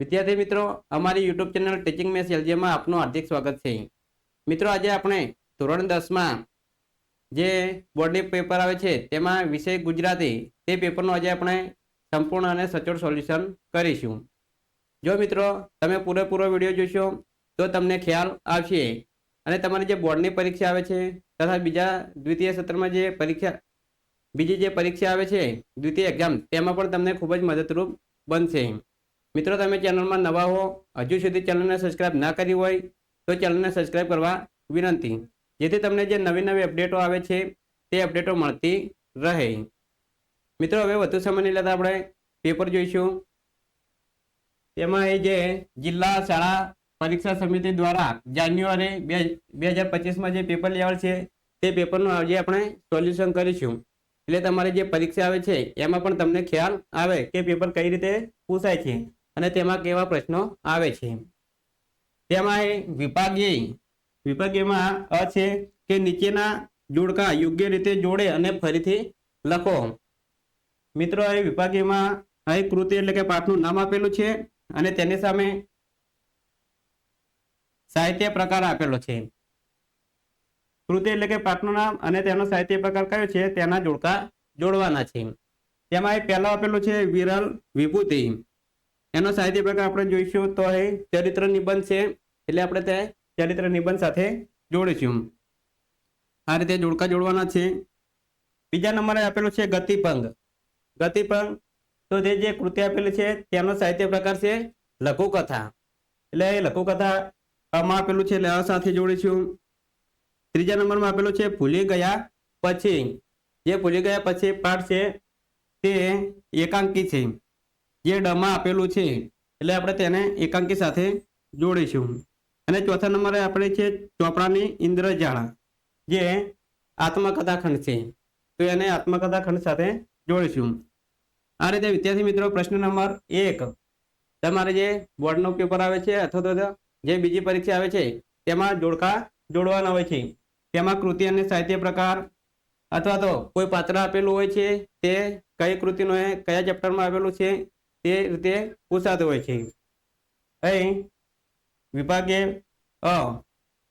વિદ્યાર્થી મિત્રો, અમારી યુટ્યુબ ચેનલ ટીચિંગ મેથ્સ એલજીમાં આપનું હાર્દિક સ્વાગત છે। મિત્રો, આજે આપણે ધોરણ 10માં જે બોર્ડની પેપર આવે છે તેમાં વિષય ગુજરાતી તે પેપરનું આજે આપણે સંપૂર્ણ અને સચોટ સોલ્યુશન કરીશું। જો મિત્રો તમે પૂરેપૂરો વિડીયો જોશો તો તમને ખ્યાલ આવશે અને તમારી જે બોર્ડની પરીક્ષા આવે છે તથા દ્વિતીય સત્રમાં જે બીજી પરીક્ષા આવે છે દ્વિતીય એક્ઝામ તેમાં પણ તમને ખૂબ જ મદદરૂપ બનશે। મિત્રો, તમે ચેનલમાં નવા હો, હજુ સુધી ચેનલને સબસ્ક્રાઇબ ના કરી હોય તો ચેનલને સબસ્ક્રાઇબ કરવા વિનંતી, જેથી તમને જે નવી અપડેટો આવે છે તે અપડેટો મળતી રહે। મિત્રો, હવે વધુ સમય નહીં લેતા આપણે પેપર જોઈશું। તેમાં એ જે જિલ્લા શાળા પરીક્ષા સમિતિ દ્વારા જાન્યુઆરી 2025માં જે પેપર લેવાલ છે તે પેપરનું આજે આપણે સોલ્યુશન કરીશું। એટલે તમારી જે પરીક્ષા આવે છે એમાં પણ તમને ખ્યાલ આવે કે પેપર કઈ રીતે પૂછાય છે અને તેમાં કેવા પ્રશ્નો આવે છે। તેમાં વિભાગીયમાં અ છે કે નીચેના જોડકા યોગ્ય રીતે જોડે અને ફરીથી લખો। મિત્રો, અહીં વિભાગીયમાં અહીં કૃતિ એટલે કે પાઠનું નામ આપેલું છે અને તેની સામે સાહિત્ય પ્રકાર આપેલો છે। કૃતિ એટલે કે પાઠનું નામ અને તેનો સાહિત્ય પ્રકાર કયો છે તેના જોડકા જોડવાના છે। તેમાં પહેલો આપેલો છે વિરલ વિભૂતિ, એનો સાહિત્ય પ્રકાર આપણે જોઈશું તો એ ચરિત્ર નિબંધ છે, એટલે આપણે તે ચરિત્ર નિબંધ સાથે જોડીશું। આ રીતે જોડકા જોડવાના છે। બીજા નંબરે આપેલું છે ગતિપંગ। તો તે જે કૃતિ આપેલી છે તેનો સાહિત્ય પ્રકાર છે લઘુકથા, એટલે એ લઘુકથા આમાં આપેલું છે એટલે આ સાથે જોડીશું। ત્રીજા નંબરમાં આપેલું છે ભૂલી ગયા પછી। જે ભૂલી ગયા પછી પાઠ છે તે એકાંકી છે, જે ડમાં આપેલું છે એટલે આપણે તેને એકાંકી સાથે જોડીશું। અને ચોથા નંબરે આપણે છે ચોપડાની ઇન્દ્રજાળ, જે આત્મકથા ખંડ છે, તો એને આત્મકથા ખંડ સાથે જોડીશું। આ રીતે વિદ્યાર્થી મિત્રો, પ્રશ્ન નંબર 1 તમારે જે બોર્ડનો પેપર આવે છે અથવા તો જે બીજી પરીક્ષા આવે છે તેમાં જોડકા જોડવાના હોય છે। તેમાં કૃતિ અને સાહિત્ય પ્રકાર અથવા તો કોઈ પાત્ર આપેલું હોય છે તે કઈ કૃતિનો કયા ચેપ્ટરમાં આવેલું છે તે રીતે પૂછાતું હોય છે। અહીં વિભાગે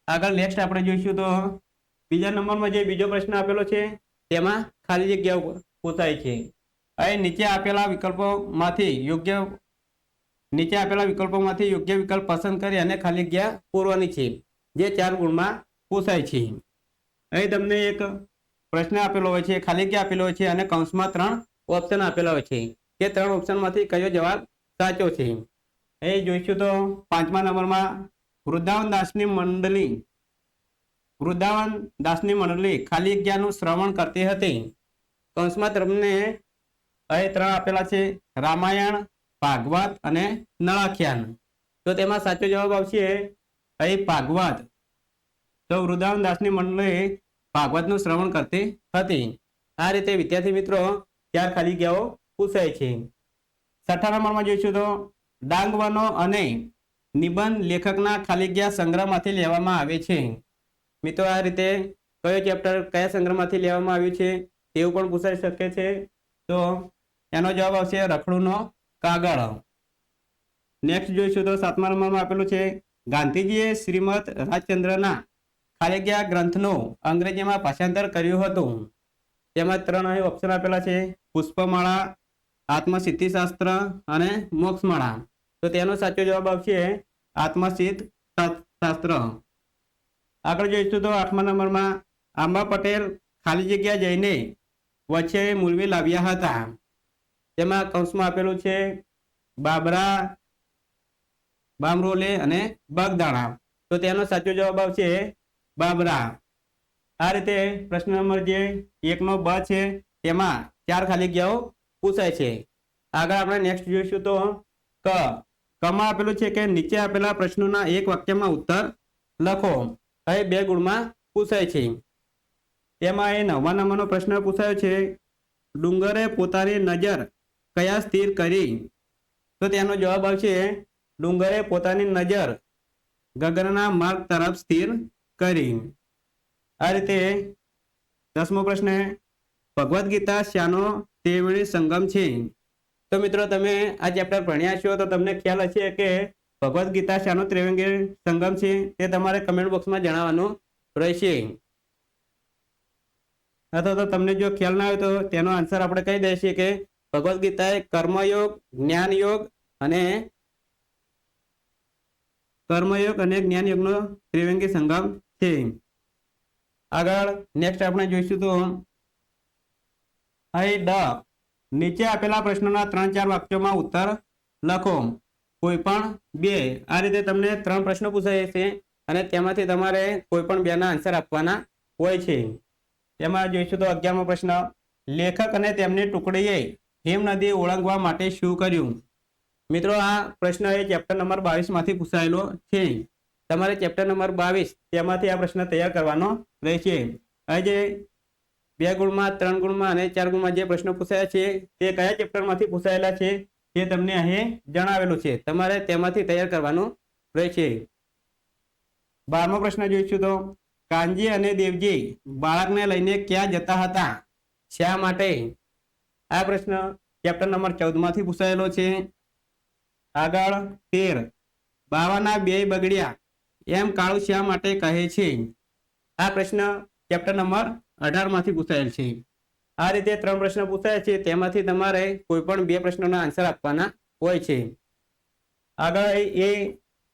આગળ નેક્સ્ટ આપણે જોઈશું તો બીજા નંબરમાં જે બીજો પ્રશ્ન આપેલો છે તેમાં ખાલી જગ્યાઓ પૂછાય છે। અહીં નીચે આપેલા વિકલ્પોમાંથી યોગ્ય વિકલ્પ પસંદ કરી અને ખાલી જગ્યા પૂરવાની છે, જે 4 ગુણમાં પૂછાય છે। અહીં તમને એક પ્રશ્ન આપેલો હોય છે, ખાલી જગ્યા આપેલો હોય છે અને કૌંસમાં 3 ઓપ્શન આપેલા હોય છે કે 3 ઓપ્શનમાંથી કયો જવાબ સાચો છે। એ જોઈશું તો 5મા નંબરમાં વૃંદાવન દાસની મંડળી ખાલી જગ્યાનું શ્રવણ કરતી હતી। કૌંસમાં તમને અહીં 3 આપેલા છે, રામાયણ, ભાગવત અને નળાખ્યાન। તો તેમાં સાચો જવાબ આવશે અહીં ભાગવત। તો વૃંદાવન દાસની મંડળી ભાગવતનું શ્રવણ કરતી હતી। આ રીતે વિદ્યાર્થી મિત્રો 4 ખાલી જગ્યાઓ પૂછાય છે। 6થા નંબરમાં જોઈશું તો ડાંગવાનો અને નિબંધ લેખકના ખાલી જગ્યા સંગ્રહમાંથી લેવામાં આવે છે। મિત્રો, આ રીતે કયો ચેપ્ટર કયા સંગ્રહમાંથી લેવામાં આવ્યું છે તેવું પણ પૂછાઈ શકે છે। તો એનો જવાબ આવશે રખડુનો કાગળ। નેક્સ્ટ જોઈશું તો 7મા નંબરમાં આપેલું છે ગાંધીજીએ શ્રીમદ રાજચંદ્રના ખાલી જગ્યા ગ્રંથનું અંગ્રેજીમાં ભાષાંતર કર્યું હતું। તેમાં 3 અહીં ઓપ્શન આપેલા છે, પુષ્પમાળા, આત્મસિદ્ધિશાસ્ત્ર અને મોક્ષમાળા। તો તેનો સાચો જવાબ આવશે આત્મસિદ્ધ શાસ્ત્ર। આગળ જોઈશું તો 8મા નંબરમાં આંબા પટેલ ખાલી જગ્યા જઈને વચ્ચે મૂલવી લાવ્યા હતા। તેમાં કૌંસમાં આપેલું છે બાબરા, બામરોલે અને બગદાણા। તો તેનો સાચો જવાબ આવશે બાબરા। આ રીતે પ્રશ્ન નંબર જે 1નો બ છે તેમાં 4 ખાલી જગ્યાઓ પૂછાય છે। આગળ આપણે નેક્સ્ટ જોઈશું તો કમાં આપેલું છે કે નીચે આપેલા પ્રશ્નોના એક વાક્યમાં ઉત્તર લખો। અહીં 2 ગુણમાં પૂછાય છે। તેમાં એ 9મા નંબરનો પ્રશ્ન પૂછાયો છે, ડુંગરે પોતાની નજર કયા સ્થિર કરી? તો તેનો જવાબ આવશે ડુંગરે પોતાની નજર ગગનના માર્ગ તરફ સ્થિર કરી। આ રીતે 10મો પ્રશ્ન, ભગવદ્ ગીતા શાનો ત્રિવેણી સંગમ છે? તો મિત્રો તમે આ ચેપ્ટર ભણ્યા છો તો તમને ખ્યાલ હશે કે ભગવદ્ ગીતા શાનો ત્રિવેંગી સંગમ છે તે તમારે કમેન્ટ બોક્સમાં જણાવવાનું રહેશે. અથવા તો તમને જો ખ્યાલ ના હોય તો તેનો આન્સર આપણે કહી દઈશું કે ભગવદ્ ગીતા એ કર્મયોગ, જ્ઞાનયોગ અને જ્ઞાનયોગનો ત્રિવેંગી સંગમ છે. આગળ નેક્સ્ટ આપણે જોઈશું તો નીચે આપેલા પ્રશ્નોના 3-4 વાક્યોમાં ઉત્તર લખો. કોઈ પણ 2. આ રીતે તમને 3 પ્રશ્નો પૂછાય છે અને તેમાંથી તમારે કોઈ પણ 2 ના આન્સર આપવાના હોય છે. તેમાં જોઈશું તો 11મો પ્રશ્ન, લેખક અને તેમની ટુકડીએ હિમ નદી ઓળંગવા માટે શું કર્યું? મિત્રો આ પ્રશ્ન એ ચેપ્ટર નંબર 22 માંથી પૂછાયેલો છે. તમારે ચેપ્ટર નંબર 22 તેમાંથી આ પ્રશ્ન તૈયાર કરવાનો રહેશે. હવે જે 2 ગુણમાં, 3 ગુણમાં અને 4 ગુણમાં જે પ્રશ્નો પૂછાયા છે તે કયા ચેપ્ટરમાંથી પૂછાયેલા છે તે તમને અહીં જણાવેલું છે. તમારે તેમાંથી તૈયાર કરવાનું રહેશે. 12મો પ્રશ્ન જોઈશું તો કાનજી અને દેવજી બાળકને લઈને ક્યાં જતા હતા? શા માટે? આ પ્રશ્ન ચેપ્ટર નંબર 14 માંથી પૂછાયેલો છે. આગળ 13, બાવાના 2 બગડ્યા એમ કાળુ શા માટે કહે છે? આ પ્રશ્ન ચેપ્ટર નંબર 18 માંથી પૂછાયેલ છે. આ રીતે 3 પ્રશ્ન પૂછાય છે, તેમાંથી તમારે કોઈ પણ 2 પ્રશ્નોના આન્સર આપવાના હોય છે. આગળ એ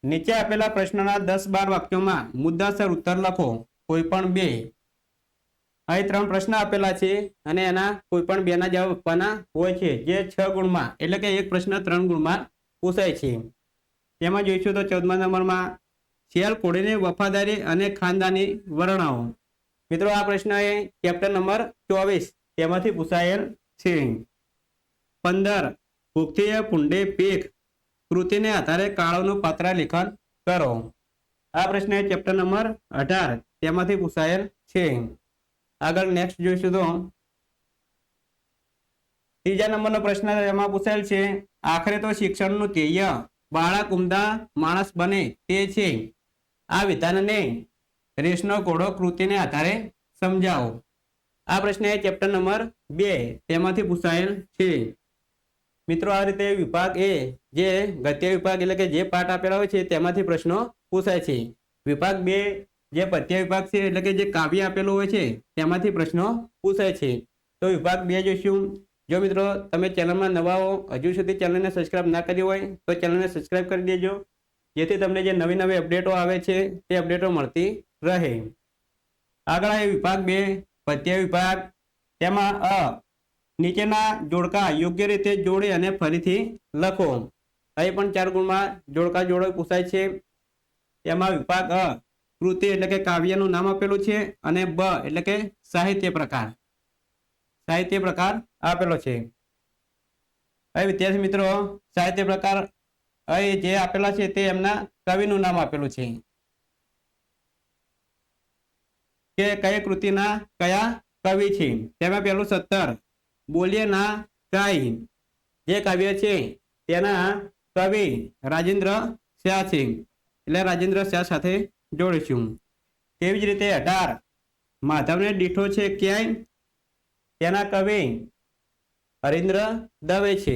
નીચે આપેલા પ્રશ્નોના 10-12 વાક્યોમાં મુદ્દાસર ઉત્તર લખો. કોઈ પણ 2. અહીં 3 પ્રશ્ન આપેલા છે અને એના કોઈ પણ 2 ના જવાબ આપવાના હોય છે, જે 6 ગુણમાં એટલે કે એક પ્રશ્ન 3 ગુણમાં પૂછાય છે. તેમાં જોઈશું તો 14મા નંબરમાં શિયાળ કોળીની વફાદારી અને ખાનદાની વર્ણવો. મિત્રો આ પ્રશ્ન એ ચેપ્ટર નંબર 24 તેમાંથી પૂછાયેલ છે. 15, ભૂખથી પુંડે પીખ કૃતિને આધારે કાળોનું પાત્ર લેખન કરો. આ પ્રશ્ન એ ચેપ્ટર નંબર 18 તેમાંથી પૂછાયેલ છે. આગળ નેક્સ્ટ જોઈશું તો 3જા નંબરનો પ્રશ્ન એમાં પૂછાયેલ છે, આખરે તો શિક્ષણનું ધ્યેય બાળક ઉમદા માણસ બને તે છે. આ વિધાનને રેસનો ઘોડો કૃતિને આધારે સમજાવો. આ પ્રશ્ન એ ચેપ્ટર નંબર 2 તેમાંથી પૂછાયેલ છે. મિત્રો આ રીતે વિભાગ એ જે ગદ્ય વિભાગ એટલે કે જે પાઠ આપેલા હોય છે તેમાંથી પ્રશ્નો પૂછાય છે. વિભાગ 2 જે પદ્ય વિભાગ છે એટલે કે જે કાવ્ય આપેલું હોય છે તેમાંથી પ્રશ્નો પૂછાય છે. તો વિભાગ 2 જોઈશું. જો મિત્રો તમે ચેનલમાં નવા હો, હજુ સુધી ચેનલને સબસ્ક્રાઇબ ના કરી હોય તો ચેનલને સબસ્ક્રાઇબ કરી દેજો, જેથી તમને જે નવી અપડેટો આવે છે તે અપડેટો મળતી રહે. આગળ એ વિભાગ 2 પદ્ય વિભાગ. તેમાં નીચેના જોડકા યોગ્ય રીતે જોડી અને ફરીથી લખો. અહીં પણ 4 ગુણમાં જોડકા જોડો પૂછાય છે. તેમાં વિભાગ કૃતિ એટલે કે કાવ્યનું નામ આપેલું છે અને બ એટલે કે સાહિત્ય પ્રકાર આપેલો છે. હવે વિદ્યાર્થી મિત્રો સાહિત્ય પ્રકાર અહીં જે આપેલા છે તે એમના કવિનું નામ આપેલું છે કે કઈ કૃતિના કયા કવિ છે. તેમાં પહેલું 17, બોલીએ ના કાઈ જે કાવ્ય છે તેના કવિ રાજેન્દ્ર શાહ છે, એટલે રાજેન્દ્ર શાહ સાથે જોડીશું. તેવી જ રીતે 18, માધવને દીઠો છે ક્યાંય તેના કવિ હરીન્દ્ર દવે છે,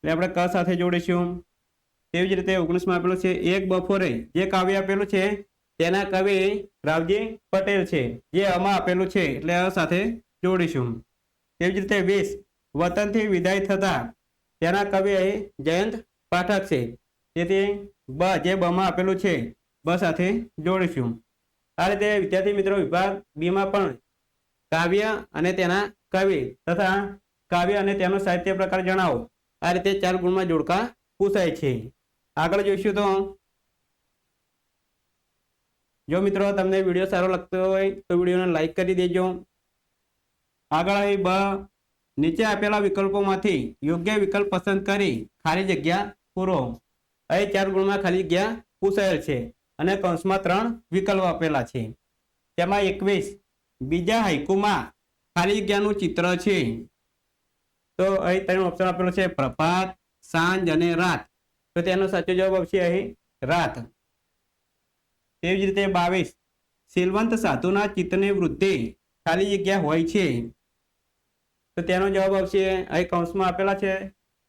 એટલે આપણે ક સાથે જોડીશું. તેવી જ રીતે 19માં આપેલું છે, એક બપોરે જે કાવ્ય આપેલું છે તેના કવિ રાવજી પટેલ છે, જે આમાં આપેલું છે એટલે અ સાથે જોડીશું. તેવી જ રીતે 20, વતનથી વિદાય થતા તેના કવિ જયંત પાઠક છે, તેથી બ જે બમાં આપેલું છે બ સાથે જોડીશું. આ રીતે વિદ્યાર્થી મિત્રો વિભાગ 2 માં પણ કાવ્ય અને તેના કવિ તથા કાવ્ય અને તેનો સાહિત્ય પ્રકાર જણાવો. આ રીતે 4 ગુણમાં જોડકા પૂછાય છે. આગળ જોઈશું તો જો મિત્રો તમને વિડીયો સારો લાગતો હોય તો વિડીયોને લાઈક કરી દેજો. આગળ બ નીચે આપેલા વિકલ્પોમાંથી યોગ્ય વિકલ્પ પસંદ કરી ખાલી જગ્યા પૂરો. અહીં 4 ગુણમાં ખાલી જગ્યા પૂછાયેલ છે અને કૌંસમાં 3 વિકલ્પો આપેલા છે. તેમાં 21, બીજા હાઈકુમાં ખાલી જગ્યાનું ચિત્ર છે. તો અહીં 3 ઓપ્શન આપેલો છે, પ્રભાત, સાંજ અને રાત. તો તેનો સાચો જવાબ આવશે અહીં રાત. તેવી જ રીતે 22, શીલવંત સાધુના ચિત્તની વૃદ્ધિ ખાલી જગ્યા હોય છે. તો તેનો જવાબ આવશે અહીં કૌંસમાં આપેલા છે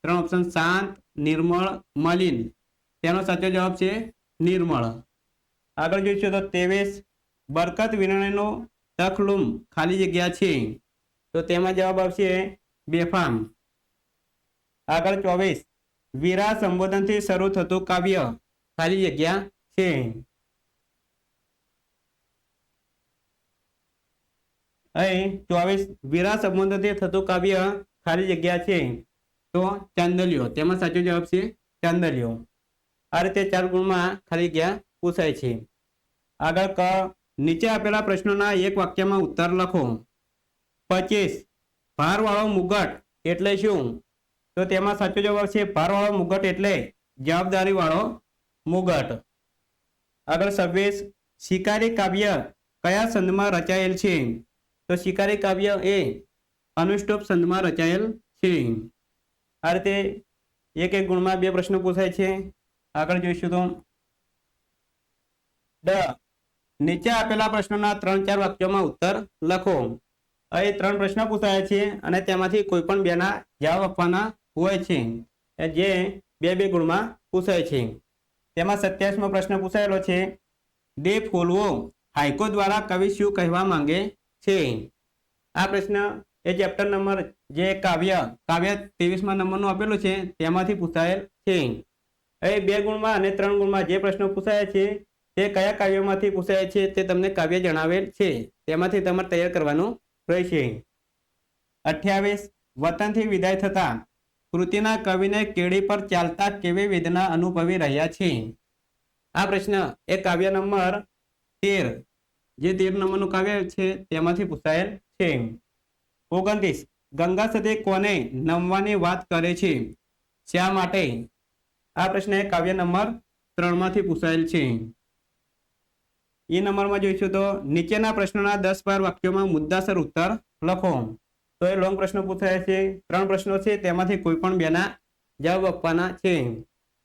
ત્રણ ઓપ્શન શાંત, નિર્મળ, મલિન. તેનો સાચો જવાબ છે નિર્મળ. આગળ જોઈશું તો 23 બરકત વિરણનો તખલુમ ખાલી જગ્યા છે. તો તેમાં જવાબ આવશે બેફામ. આગળ 24 વીરા સંબોધનથી શરૂ થતું કાવ્ય ખાલી જગ્યા છે. અહીં 24 વીરા સંબોધનથી થતું કાવ્ય ખાલી જગ્યા છે. તો ચાંદલિયો. તેમાં સાચો જવાબ છે ચાંદલિયો. આ રીતે 4 ગુણમાં ખાલી જગ્યા પૂછાય છે. આગળ ક નીચે આપેલા પ્રશ્નોના એક વાક્યમાં ઉત્તર લખો. 25 ભારવાળો મુગટ એટલે શું? તો તેમાં સાચો જવાબ છે ભારવાળો મુગટ એટલે જવાબદારી વાળો મુગટ. આગળ 26 શિકારી કાવ્ય કયા છંદમાં રચાયેલ છે? તો શિકારી કાવ્ય એ અનુષ્ટુપ છંદમાં રચાયેલ છે. આ રીતે એક એક ગુણમાં 2 પ્રશ્નો પૂછાય છે. આગળ જોઈશું તો નીચે આપેલા પ્રશ્નોના 3-4 વાક્યોમાં ઉત્તર લખો. અહીં 3 પ્રશ્ન પૂછાયા છે અને તેમાંથી કોઈ પણ 2ના જવાબ આપવાના હોય છે, જે 2-2 ગુણમાં પૂછાય છે. તેમાં 27મો પ્રશ્ન પૂછાયેલો છે દે ફૂલવો હાઈકો દ્વારા કવિ શું કહેવા માંગે છે? આ પ્રશ્ન એ ચેપ્ટર નંબર જે કાવ્ય 23મા નંબરનું આપેલું છે તેમાંથી પૂછાયેલ છે. અહીં 2 ગુણમાં અને 3 ગુણમાં જે પ્રશ્નો પૂછાયા છે તે કયા કાવ્યોમાંથી પૂછાય છે તે તમને કાવ્ય જણાવેલ છે. તેમાંથી તમારે તૈયાર કરવાનું રહેશે. 28 વતનથી વિદાય થતા કૃતિના કવિને કેડી પર ચાલતા કેવી વેદના અનુભવી રહ્યા છે? આ પ્રશ્ન એ કાવ્ય નંબર 13 જે 13 નંબરનું કાવ્ય છે તેમાંથી પૂછાયેલ છે. 29 ગંગા સતી કોને નમવાની વાત કરે છે? શા માટે? આ પ્રશ્ન એ કાવ્ય નંબર 3 માંથી પૂછાયેલ છે. એ નંબરમાં જોઈશું તો નીચેના પ્રશ્નોના 10-12 વાક્યોમાં મુદ્દાસર ઉત્તર લખો. તો એ લોંગ પ્રશ્નો પૂછાયા છે. 3 પ્રશ્નો છે તેમાંથી કોઈ પણ 2ના જવાબ આપવાના છે.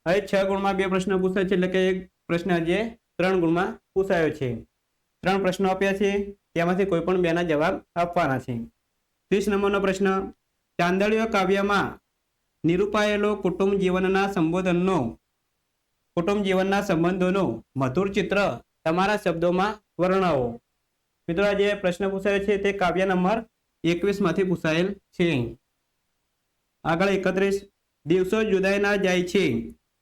હવે 6 ગુણમાં 2 પ્રશ્નો પૂછાય છે, એટલે કે એક પ્રશ્ન જે 3 ગુણમાં પૂછાયો છે. 3 પ્રશ્નો આપ્યા છે તેમાંથી કોઈ પણ 2ના જવાબ આપવાના છે. 30 નંબરનો પ્રશ્ન ચાંદલિયો કાવ્યમાં નિરૂપાયેલો કુટુંબ જીવનના સંબંધોનો મધુર ચિત્ર તમારા શબ્દોમાં વર્ણવો. મિત્રો આ જે પ્રશ્ન પૂછાયો છે તે કાવ્ય નંબર 21 માંથી પૂછાયેલ છે. આગળ 31 દિવસો જુદાઈ ના જાય છે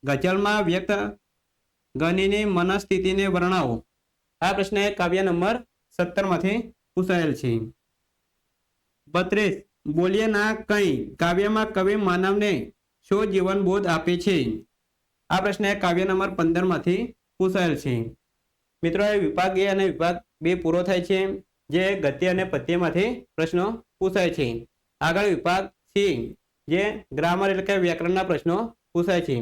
ગઝલમાં વ્યક્ત ગણીની મનસ્થિતિને વર્ણવો. આ પ્રશ્ન કાવ્ય નંબર 17 માંથી પૂછાયેલ છે. 32 બોલીએ ના કંઈ કાવ્યમાં કવિ માનવને શો જીવન બોધ આપે છે? આ પ્રશ્ન કાવ્ય નંબર 15 માંથી પૂછાયેલ છે. મિત્રો એ વિભાગ A અને વિભાગ B પૂરો થાય છે, જે ગદ્ય અને પદ્યમાંથી પ્રશ્નો પૂછાય છે. આગળ વિભાગ C જે ગ્રામર એટલે કે વ્યાકરણના પ્રશ્નો પૂછાય છે.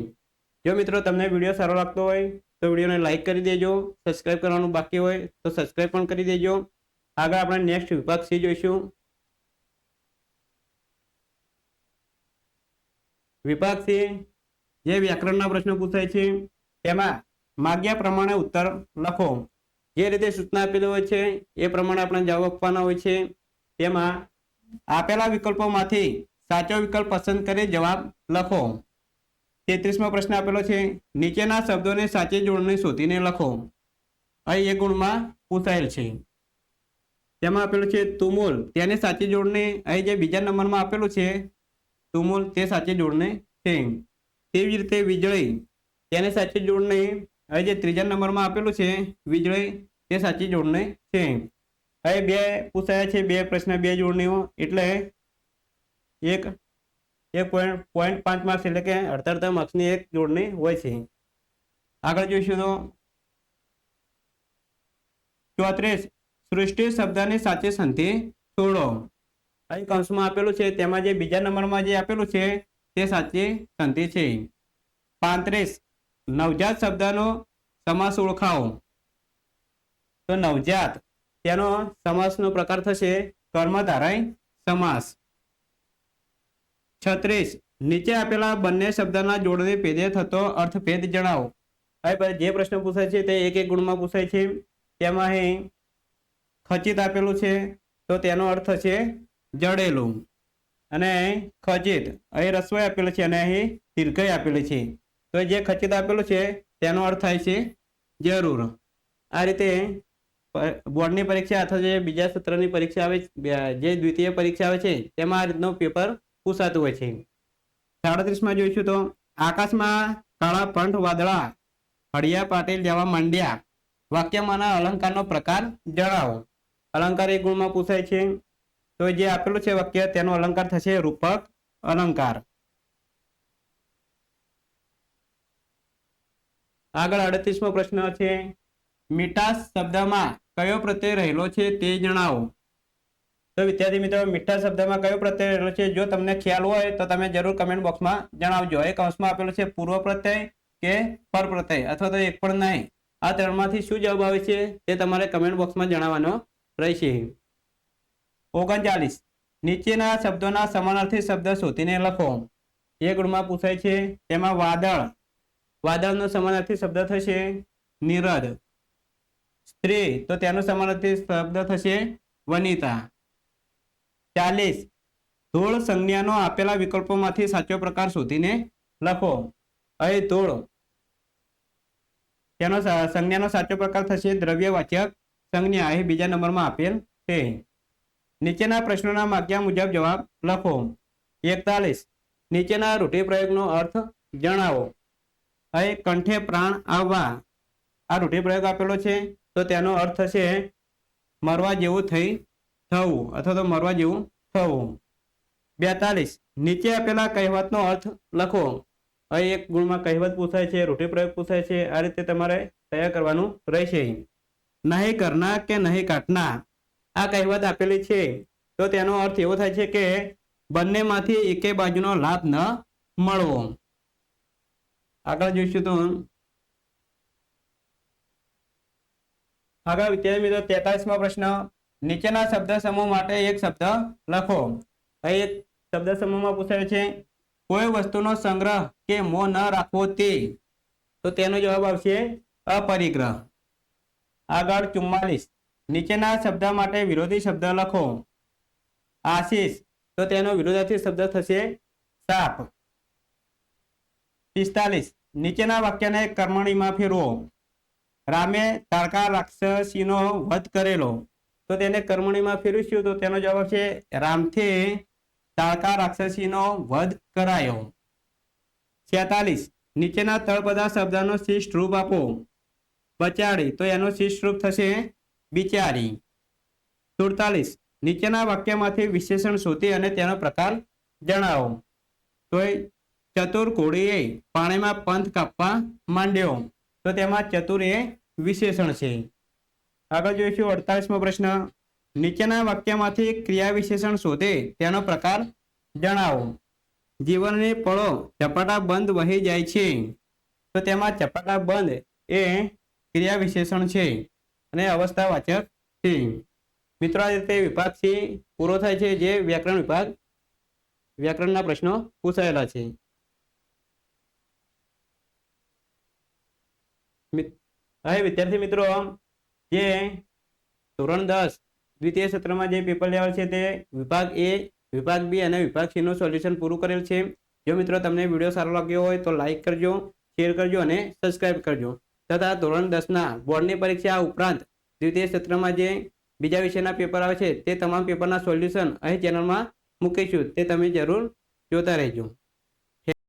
જો મિત્રો તમને વિડીયો સારો લાગતો હોય તો વિડીયોને લાઈક કરી દેજો. સબસ્ક્રાઇબ કરવાનું બાકી હોય તો સબસ્ક્રાઇબ પણ કરી દેજો. આગળ આપણે નેક્સ્ટ વિભાગ C જોઈશું. વિભાગ C જે વ્યાકરણના પ્રશ્નો પૂછાય છે તેમાં માગ્યા પ્રમાણે ઉત્તર લખો. જે રીતે સૂચના આપેલી હોય છે એ પ્રમાણે આપણે જવાબ આપવાના હોય છે. તેમાં આપેલા વિકલ્પોમાંથી સાચો વિકલ્પ પસંદ કરી જવાબ લખો. 33મો પ્રશ્ન આપેલો છે નીચેના શબ્દોને સાચી જોડણી શોધીને લખો. અહીં 1 ગુણમાં પૂછાયેલ છે. તેમાં આપેલું છે તુમુલ તેની સાચી જોડણી અહીં જે બીજા નંબરમાં આપેલું છે તુમુલ તે સાચી જોડણી છે. તેવી જ રીતે વીજળી તેની સાચી જોડણી અહીં જે 3જા નંબરમાં આપેલું છે વીજળી તે સાચી જોડણી છે. અહીં 2 પૂછાયા છે, 2 પ્રશ્ન 2 જોડણીઓ એટલે 1.5 માર્ક્સ એટલે કે 78 માર્ક્સની એક જોડણી હોય છે. આગળ જોઈશું તો 34 સૃષ્ટિ શબ્દની સાચી સંધિ શોધો. અહીં કૌંસમાં આપેલું છે તેમાં જે બીજા નંબરમાં જે આપેલું છે તે સાચી સંધિ છે. 35 નવજાત શબ્દનો સમાસ ઓળખાવો. તો નવજાત તેનો સમાસનો પ્રકાર થશે કર્મધારય સમાસ. 36 નીચે આપેલા બંને શબ્દના જોડણી ભેદે થતો અર્થભેદ જણાવો. હવે જે પ્રશ્ન પૂછાય છે તે 1-1 ગુણમાં પૂછાય છે. તેમાં અહીં ખચિત આપેલું છે તો તેનો અર્થ છે જડેલું. અને ખચિત, અહીં રસ્વ આપેલો છે અને અહીં દીર્ઘય આપેલી છે. તો જે ખચિત આપેલું છે તેનો અર્થ થાય છે જરૂર. આ રીતે બોર્ડની પરીક્ષા અથવા જે બીજા સત્રની પરીક્ષા આવે, જે દ્વિતીય પરીક્ષા આવે છે તેમાં આ રીતનું પેપર પૂછાતું હોય છે. 37માં જોઈશું તો આકાશમાં કાળા પંઠ વાદળા હળિયા પાટીલ જવા માંડ્યા, વાક્યમાંના અલંકારનો પ્રકાર જણાવો. અલંકાર એક ગુણમાં પૂછાય છે. તો જે આપેલું છે વાક્ય તેનો અલંકાર થશે રૂપક અલંકાર. આગળ 38મો પ્રશ્ન છે મીઠાશ શબ્દમાં કયો પ્રત્યય રહેલો છે તે જણાવો. તો વિદ્યાર્થી મિત્રો, મીઠાશ શબ્દમાં કયો પ્રત્યય રહેલો છે જો તમને ખ્યાલ હોય તો તમે જરૂર કમેન્ટ બોક્સમાં જણાવજો. એક કૌંસમાં આપેલું છે પૂર્વ પ્રત્યય કે પર પ્રત્યય અથવા તો એક પણ નહીં. આ ત્રણમાંથી શું જવાબ આવે છે તે તમારે કમેન્ટ બોક્સમાં જણાવવાનો રહેશે. 39 નીચેના શબ્દોના સમાનાર્થી શબ્દ શોધીને લખો. એ ગુણમાં પૂછાય છે. તેમાં વાદળ, વાદળનો સમાનાર્થી શબ્દ થશે નીરદ. સ્ત્રી, તો તેનો સમાનાર્થી શબ્દ થશે વનિતા. 40 ધૂળ સંજ્ઞાનો આપેલા વિકલ્પોમાંથી સાચો પ્રકાર શોધીને લખો. અહીં ધૂળ, તેનો સંજ્ઞાનો સાચો પ્રકાર થશે દ્રવ્યવાચક સંજ્ઞા. અહીં બીજા નંબરમાં આપેલ છે. નીચેના પ્રશ્નોના માગ્યા મુજબ જવાબ લખો. 41 નીચેના રૂઢિપ્રયોગનો અર્થ જણાવો. અહીં કંઠે પ્રાણ આવવા, આ રૂઢિપ્રયોગ આપેલો છે તો તેનો અર્થ થશે મરવા જેવું થવું અથવા તો મરવા જેવું થવું. 42 નીચે આપેલા કહેવતનો અર્થ લખો. અહીં એક ગુણમાં કહેવત પૂછાય છે, રૂઢિપ્રયોગ પૂછાય છે. આ રીતે તમારે તૈયાર કરવાનું રહેશે. નહીં કરના કે નહીં કાટના, આ કહેવત આપેલી છે તો તેનો અર્થ એવો થાય છે કે બંનેમાંથી એકે બાજુનો લાભ ન મળવો. આગળ જોઈશું તો આગળ વિદ્યાર્થી મિત્રો 43મો પ્રશ્ન નીચેના શબ્દ સમૂહ માટે એક શબ્દ લખો. અહીં એક શબ્દ સમૂહમાં પૂછાયો છે કોઈ વસ્તુનો સંગ્રહ કે મોહ ન રાખવો તે, તો તેનો જવાબ આવશે અપરિગ્રહ. આગળ 44 નીચેના શબ્દ માટે વિરોધી શબ્દ લખો. આશીષ, તો તેનો વિરોધાર્થી શબ્દ થશે સાપ. 45 નીચેના વાક્યને કર્મણીમાં ફેરવો. રામે તારકા રાક્ષસીનો વધ કરેલો, તો તેને કર્મણીમાં ફેરવીશું તો તેનો જવાબ છે રામથી તારકા રાક્ષસીનો વધ કરાયો. 46 નીચેના તળપદા શબ્દનો શિષ્ટ રૂપ આપો. બચાડી, તો એનો શિષ્ટ રૂપ થશે બિચારી. 47 નીચેના વાક્યમાંથી વિશેષણ શોધી અને તેનો પ્રકાર જણાવો. તો ચતુર ઘોડીએ પાણીમાં પંથ કાપવા માંડ્યો, તો તેમાં ચતુર એ વિશેષણ છે. આગળ જોઈશું 48મો પ્રશ્ન નીચેના વાક્યમાંથી ક્રિયા વિશેષણ શોધે તેનો પ્રકાર જણાવો. જીવનની પળો ઝપાટા બંધ વહી જાય છે, તો તેમાં ઝપાટા બંધ એ ક્રિયા વિશેષણ છે અને અવસ્થાવાચક છે. મિત્રો, આ રીતે વિભાગ C પૂરો થાય છે, જે વ્યાકરણ વિભાગ, વ્યાકરણના પ્રશ્નો પૂછાયેલા છે. હવે વિદ્યાર્થી મિત્રો, જે ધોરણ 10 દ્વિતીય સત્રમાં જે પેપર લેવાલ છે તે વિભાગ A, વિભાગ B અને વિભાગ C નું સોલ્યુશન પૂરું કરેલ છે. જો મિત્રો તમને વિડીયો સારો લાગ્યો હોય તો લાઈક કરજો, શેર કરજો અને સબસ્ક્રાઇબ કરજો. તથા ધોરણ 10ના બોર્ડની પરીક્ષા ઉપરાંત દ્વિતીય સત્રમાં જે બીજા વિષયના પેપર આવે છે તે તમામ પેપરના સોલ્યુશન અહીં ચેનલમાં મૂકીશું, તે તમે જરૂર જોતા રહેજો.